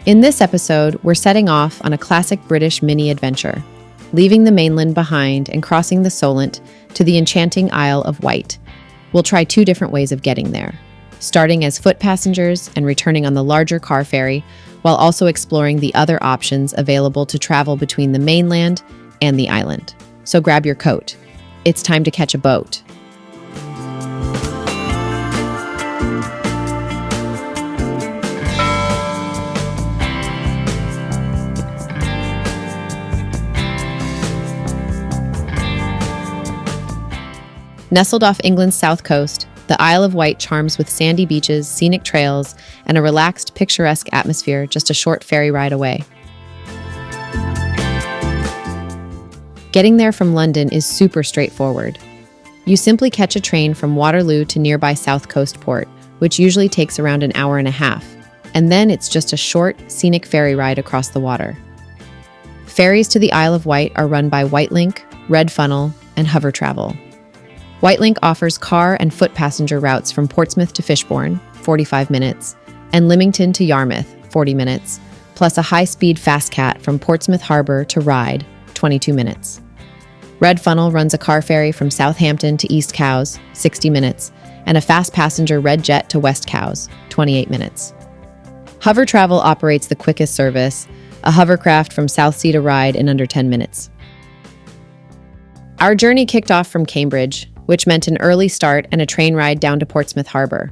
In this episode, we're setting off on a classic British mini adventure, leaving the mainland behind and crossing the Solent to the enchanting Isle of Wight. We'll try 2 different ways of getting there, starting as foot passengers and returning on the larger car ferry, while also exploring the other options available to travel between the mainland and the island. So grab your coat. It's time to catch a boat. Nestled off England's south coast, the Isle of Wight charms with sandy beaches, scenic trails, and a relaxed, picturesque atmosphere just a short ferry ride away. Getting there from London is super straightforward. You simply catch a train from Waterloo to nearby South Coast Port, which usually takes around an hour and a half, and then it's just a short, scenic ferry ride across the water. Ferries to the Isle of Wight are run by Wightlink, Red Funnel, and Hovercraft. Wightlink offers car and foot passenger routes from Portsmouth to Fishbourne, 45 minutes, and Lymington to Yarmouth, 40 minutes, plus a high-speed fast cat from Portsmouth Harbour to Ryde, 22 minutes. Red Funnel runs a car ferry from Southampton to East Cowes, 60 minutes, and a fast passenger red jet to West Cowes, 28 minutes. Hovercraft operates the quickest service, a hovercraft from Southsea to Ryde in under 10 minutes. Our journey kicked off from Cambridge, which meant an early start and a train ride down to Portsmouth Harbour.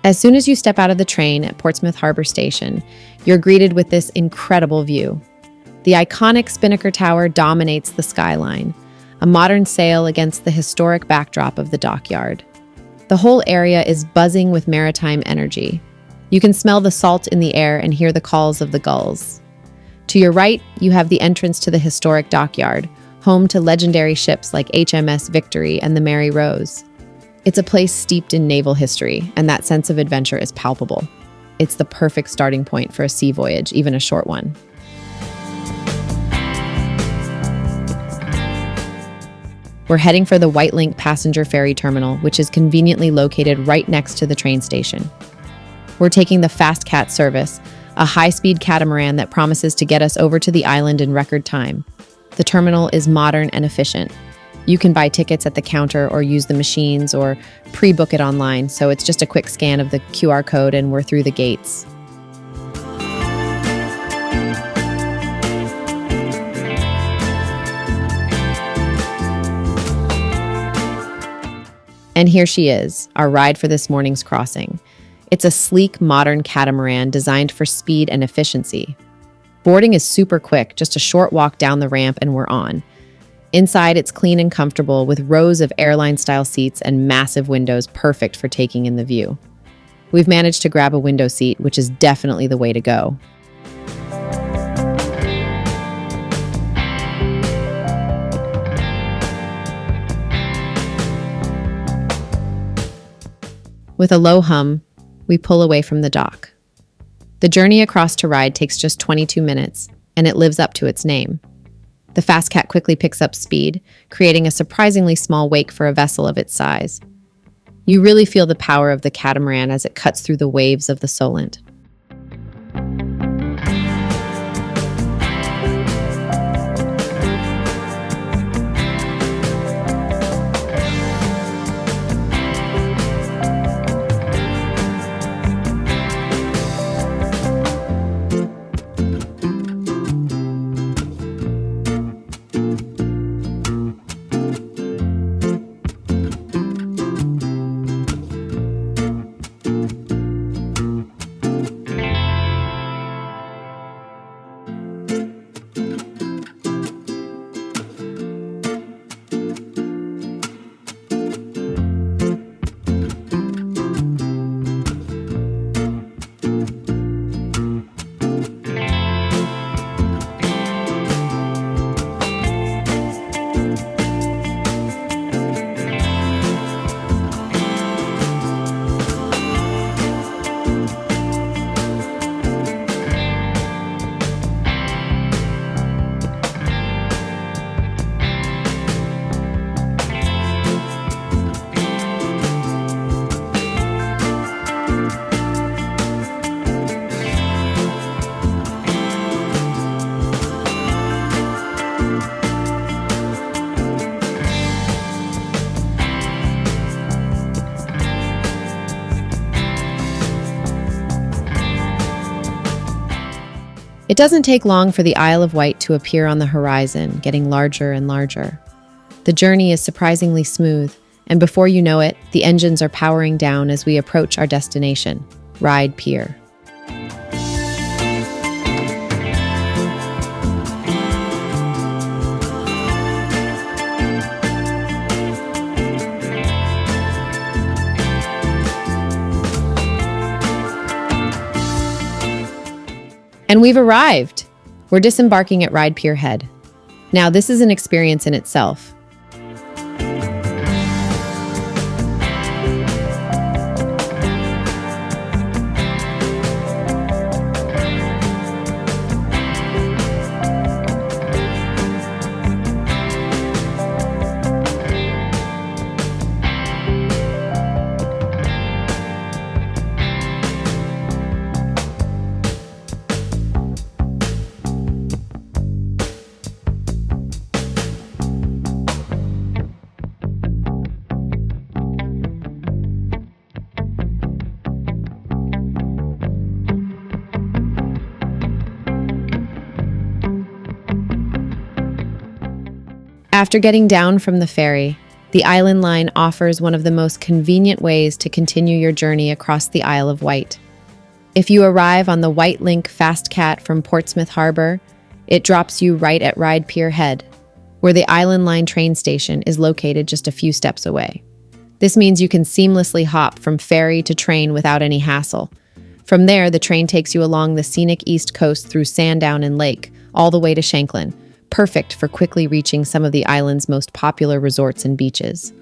As soon as you step out of the train at Portsmouth Harbour Station, you're greeted with this incredible view. The iconic Spinnaker Tower dominates the skyline, a modern sail against the historic backdrop of the dockyard. The whole area is buzzing with maritime energy. You can smell the salt in the air and hear the calls of the gulls. To your right, you have the entrance to the historic dockyard, home to legendary ships like HMS Victory and the Mary Rose. It's a place steeped in naval history, and that sense of adventure is palpable. It's the perfect starting point for a sea voyage, even a short one. We're heading for the Wightlink passenger ferry terminal, which is conveniently located right next to the train station. We're taking the Fast Cat service, a high-speed catamaran that promises to get us over to the island in record time. The terminal is modern and efficient. You can buy tickets at the counter or use the machines or pre-book it online, so it's just a quick scan of the QR code and we're through the gates. And here she is, our ride for this morning's crossing. It's a sleek, modern catamaran designed for speed and efficiency. Boarding is super quick, just a short walk down the ramp and we're on. Inside, it's clean and comfortable with rows of airline-style seats and massive windows perfect for taking in the view. We've managed to grab a window seat, which is definitely the way to go. With a low hum, we pull away from the dock. The journey across to Ryde takes just 22 minutes, and it lives up to its name. The Fast Cat quickly picks up speed, creating a surprisingly small wake for a vessel of its size. You really feel the power of the catamaran as it cuts through the waves of the Solent. It doesn't take long for the Isle of Wight to appear on the horizon, getting larger and larger. The journey is surprisingly smooth, and before you know it, the engines are powering down as we approach our destination, Ryde Pier. And we've arrived! We're disembarking at Ryde Pier Head. Now, this is an experience in itself. After getting down from the ferry, the Island Line offers one of the most convenient ways to continue your journey across the Isle of Wight. If you arrive on the Wightlink Fast Cat from Portsmouth Harbour, it drops you right at Ryde Pier Head, where the Island Line train station is located just a few steps away. This means you can seamlessly hop from ferry to train without any hassle. From there, the train takes you along the scenic east coast through Sandown and Lake, all the way to Shanklin, perfect for quickly reaching some of the island's most popular resorts and beaches.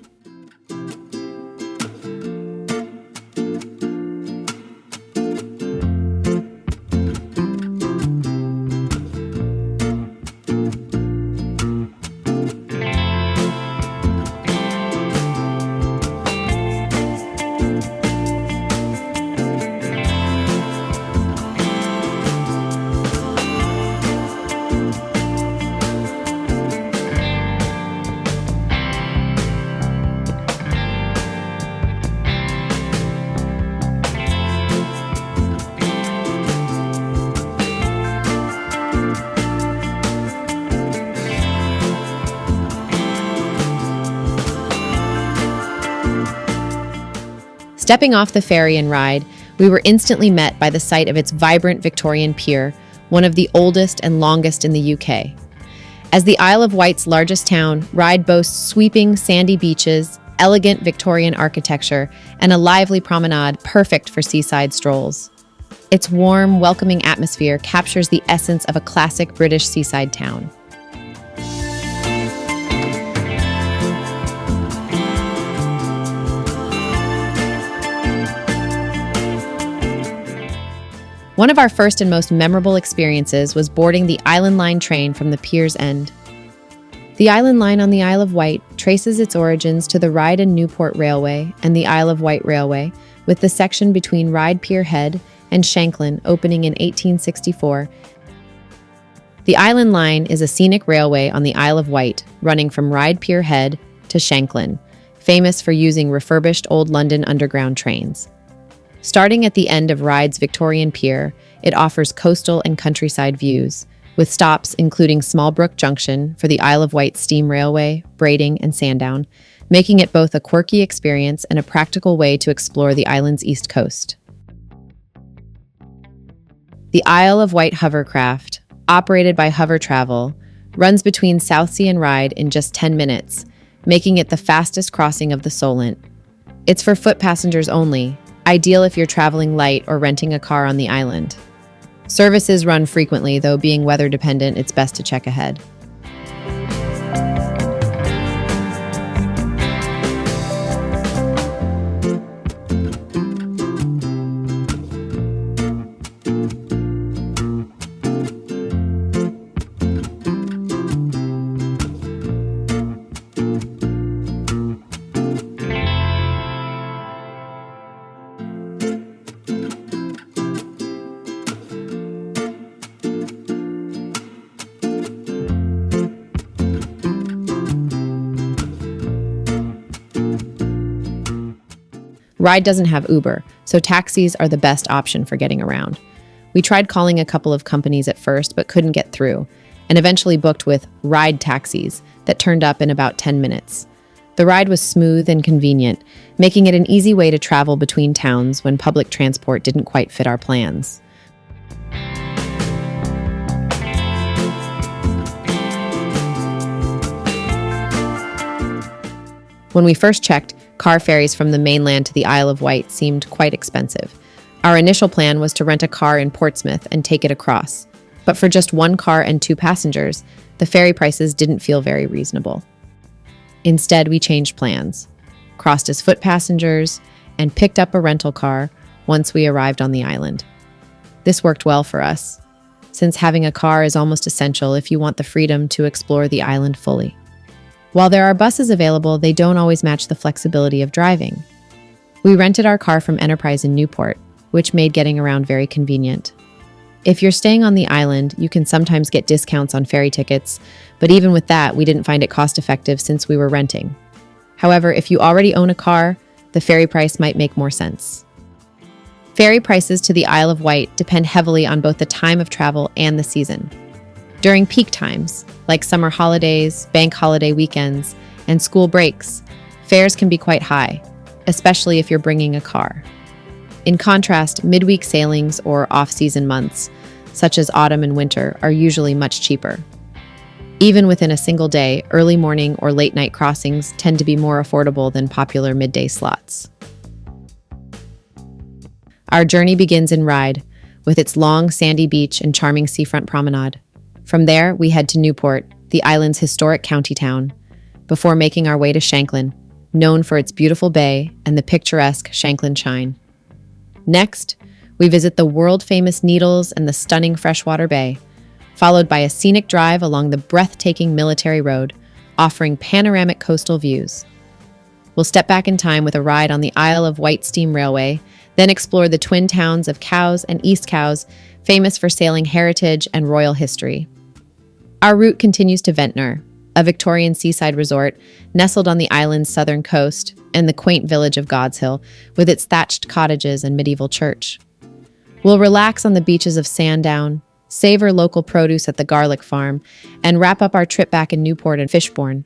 Stepping off the ferry in Ryde, we were instantly met by the sight of its vibrant Victorian pier, one of the oldest and longest in the UK. As the Isle of Wight's largest town, Ryde boasts sweeping sandy beaches, elegant Victorian architecture, and a lively promenade perfect for seaside strolls. Its warm, welcoming atmosphere captures the essence of a classic British seaside town. One of our first and most memorable experiences was boarding the Island Line train from the Pier's End. The Island Line on the Isle of Wight traces its origins to the Ryde and Newport Railway and the Isle of Wight Railway, with the section between Ryde Pier Head and Shanklin opening in 1864. The Island Line is a scenic railway on the Isle of Wight, running from Ryde Pier Head to Shanklin, famous for using refurbished old London Underground trains. Starting at the end of Ryde's Victorian Pier, it offers coastal and countryside views, with stops including Smallbrook Junction for the Isle of Wight Steam Railway, Brading, and Sandown, making it both a quirky experience and a practical way to explore the island's east coast. The Isle of Wight Hovercraft, operated by Hover Travel, runs between Southsea and Ryde in just 10 minutes, making it the fastest crossing of the Solent. It's for foot passengers only, ideal if you're traveling light or renting a car on the island. Services run frequently, though being weather dependent, it's best to check ahead. Ryde doesn't have Uber, so taxis are the best option for getting around. We tried calling a couple of companies at first, but couldn't get through, and eventually booked with Ryde taxis that turned up in about 10 minutes. The ride was smooth and convenient, making it an easy way to travel between towns when public transport didn't quite fit our plans. When we first checked, car ferries from the mainland to the Isle of Wight seemed quite expensive. Our initial plan was to rent a car in Portsmouth and take it across, but for just one car and 2 passengers, the ferry prices didn't feel very reasonable. Instead, we changed plans, crossed as foot passengers, and picked up a rental car once we arrived on the island. This worked well for us, since having a car is almost essential if you want the freedom to explore the island fully. While there are buses available, they don't always match the flexibility of driving. We rented our car from Enterprise in Newport, which made getting around very convenient. If you're staying on the island, you can sometimes get discounts on ferry tickets, but even with that, we didn't find it cost-effective since we were renting. However, if you already own a car, the ferry price might make more sense. Ferry prices to the Isle of Wight depend heavily on both the time of travel and the season. During peak times, like summer holidays, bank holiday weekends, and school breaks, fares can be quite high, especially if you're bringing a car. In contrast, midweek sailings or off-season months, such as autumn and winter, are usually much cheaper. Even within a single day, early morning or late night crossings tend to be more affordable than popular midday slots. Our journey begins in Ryde, with its long sandy beach and charming seafront promenade. From there, we head to Newport, the island's historic county town, before making our way to Shanklin, known for its beautiful bay and the picturesque Shanklin Chine. Next, we visit the world-famous Needles and the stunning freshwater bay, followed by a scenic drive along the breathtaking Military Road, offering panoramic coastal views. We'll step back in time with a ride on the Isle of Wight steam railway, then explore the twin towns of Cowes and East Cowes, famous for sailing heritage and royal history. Our route continues to Ventnor, a Victorian seaside resort nestled on the island's southern coast, and the quaint village of Godshill, with its thatched cottages and medieval church. We'll relax on the beaches of Sandown, savor local produce at the garlic farm, and wrap up our trip back in Newport and Fishbourne.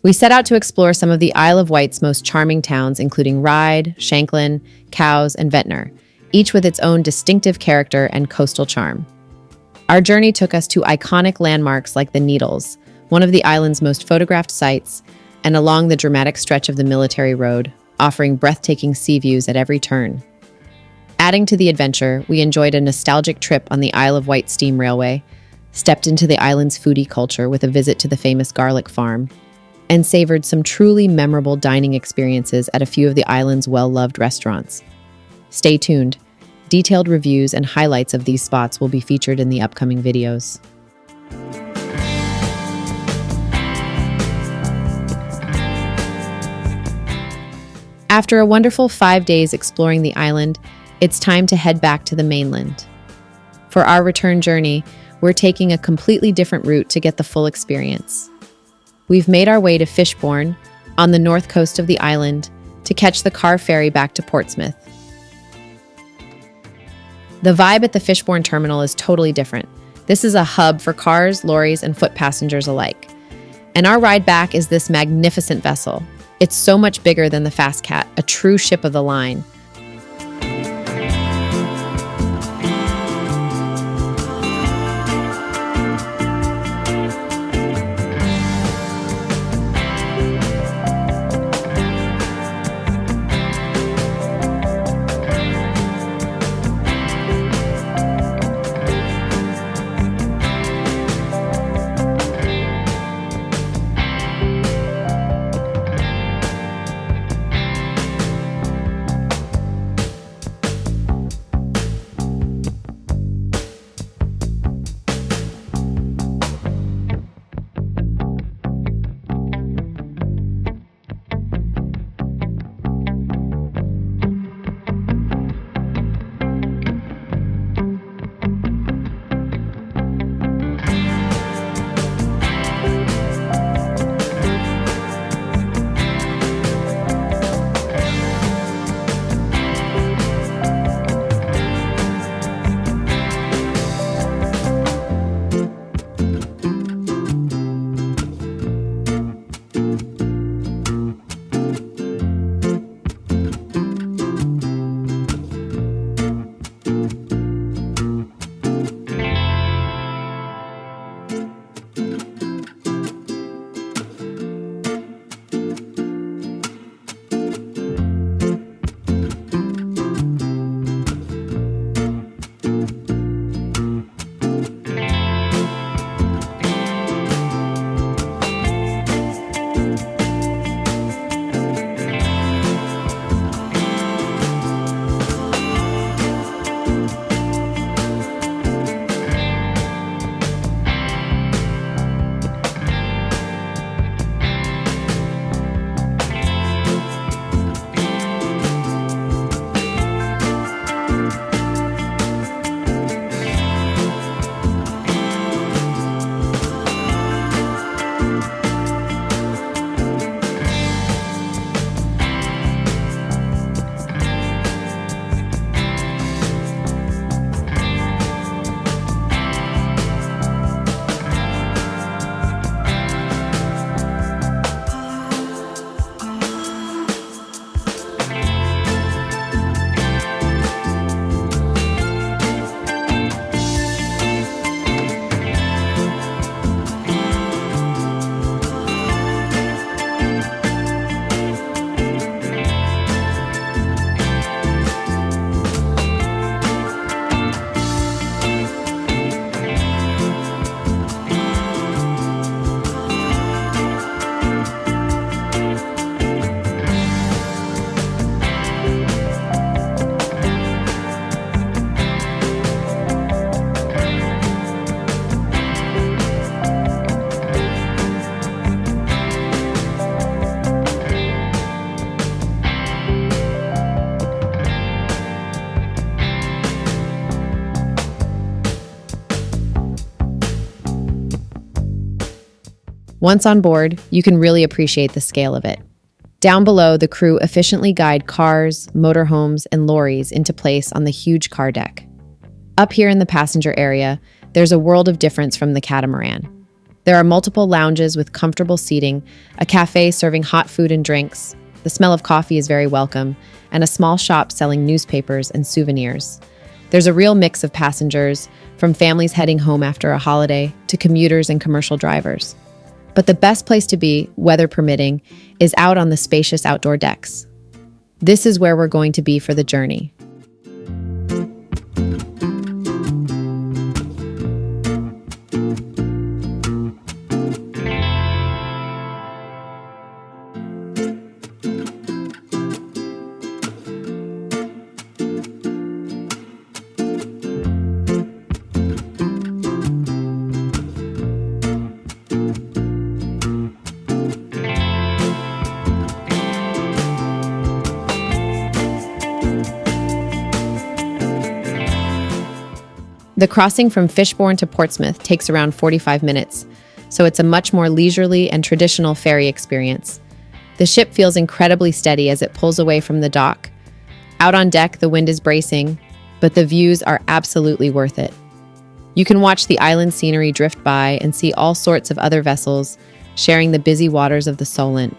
We set out to explore some of the Isle of Wight's most charming towns, including Ryde, Shanklin, Cowes, and Ventnor, each with its own distinctive character and coastal charm. Our journey took us to iconic landmarks like the Needles, one of the island's most photographed sites, and along the dramatic stretch of the Military Road, offering breathtaking sea views at every turn. Adding to the adventure, we enjoyed a nostalgic trip on the Isle of Wight steam railway, stepped into the island's foodie culture with a visit to the famous garlic farm, and savored some truly memorable dining experiences at a few of the island's well-loved restaurants. Stay tuned. Detailed reviews and highlights of these spots will be featured in the upcoming videos. After a wonderful 5 days exploring the island, it's time to head back to the mainland. For our return journey, we're taking a completely different route to get the full experience. We've made our way to Fishbourne, on the north coast of the island, to catch the car ferry back to Portsmouth. The vibe at the Fishbourne terminal is totally different. This is a hub for cars, lorries, and foot passengers alike. And our ride back is this magnificent vessel. It's so much bigger than the Fast Cat, a true ship of the line. Once on board, you can really appreciate the scale of it. Down below, the crew efficiently guide cars, motorhomes, and lorries into place on the huge car deck. Up here in the passenger area, there's a world of difference from the catamaran. There are multiple lounges with comfortable seating, a cafe serving hot food and drinks, the smell of coffee is very welcome, and a small shop selling newspapers and souvenirs. There's a real mix of passengers, from families heading home after a holiday to commuters and commercial drivers. But the best place to be, weather permitting, is out on the spacious outdoor decks. This is where we're going to be for the journey. The crossing from Fishbourne to Portsmouth takes around 45 minutes, so it's a much more leisurely and traditional ferry experience. The ship feels incredibly steady as it pulls away from the dock. Out on deck, the wind is bracing, but the views are absolutely worth it. You can watch the island scenery drift by and see all sorts of other vessels sharing the busy waters of the Solent.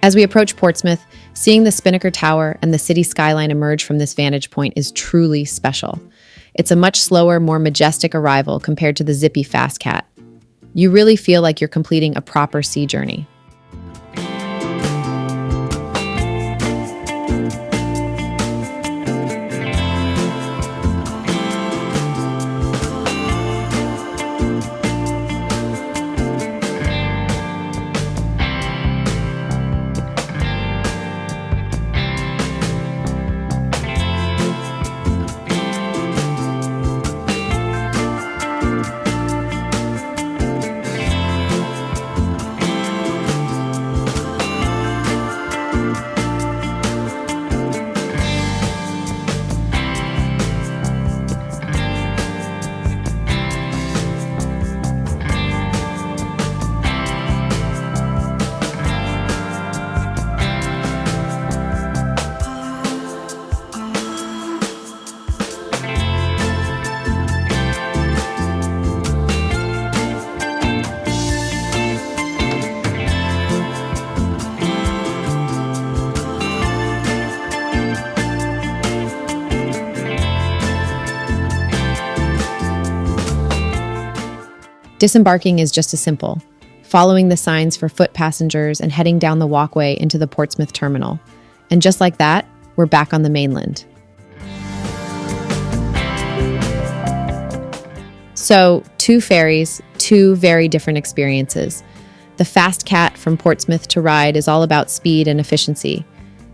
As we approach Portsmouth, seeing the Spinnaker Tower and the city skyline emerge from this vantage point is truly special. It's a much slower, more majestic arrival compared to the zippy Fast Cat. You really feel like you're completing a proper sea journey. Disembarking is just as simple, following the signs for foot passengers and heading down the walkway into the Portsmouth terminal. And just like that, we're back on the mainland. So, 2 ferries, 2 very different experiences. The Fast Cat from Portsmouth to Ryde is all about speed and efficiency.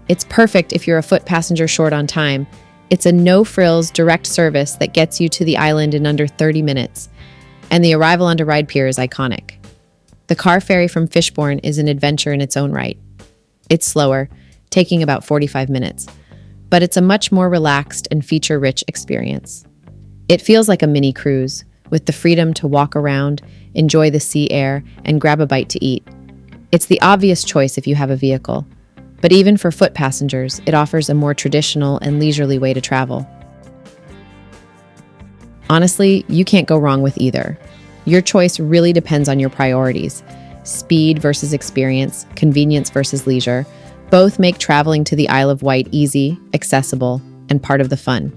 It's perfect if you're a foot passenger short on time. It's a no-frills direct service that gets you to the island in under 30 minutes. And the arrival onto Ryde Pier is iconic. The car ferry from Fishbourne is an adventure in its own right. It's slower, taking about 45 minutes, but it's a much more relaxed and feature-rich experience. It feels like a mini cruise, with the freedom to walk around, enjoy the sea air, and grab a bite to eat. It's the obvious choice if you have a vehicle, but even for foot passengers, it offers a more traditional and leisurely way to travel. Honestly, you can't go wrong with either. Your choice really depends on your priorities. Speed versus experience, convenience versus leisure. Both make traveling to the Isle of Wight easy, accessible, and part of the fun.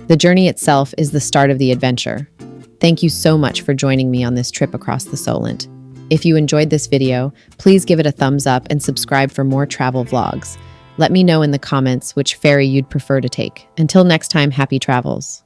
The journey itself is the start of the adventure. Thank you so much for joining me on this trip across the Solent. If you enjoyed this video, please give it a thumbs up and subscribe for more travel vlogs. Let me know in the comments which ferry you'd prefer to take. Until next time, happy travels.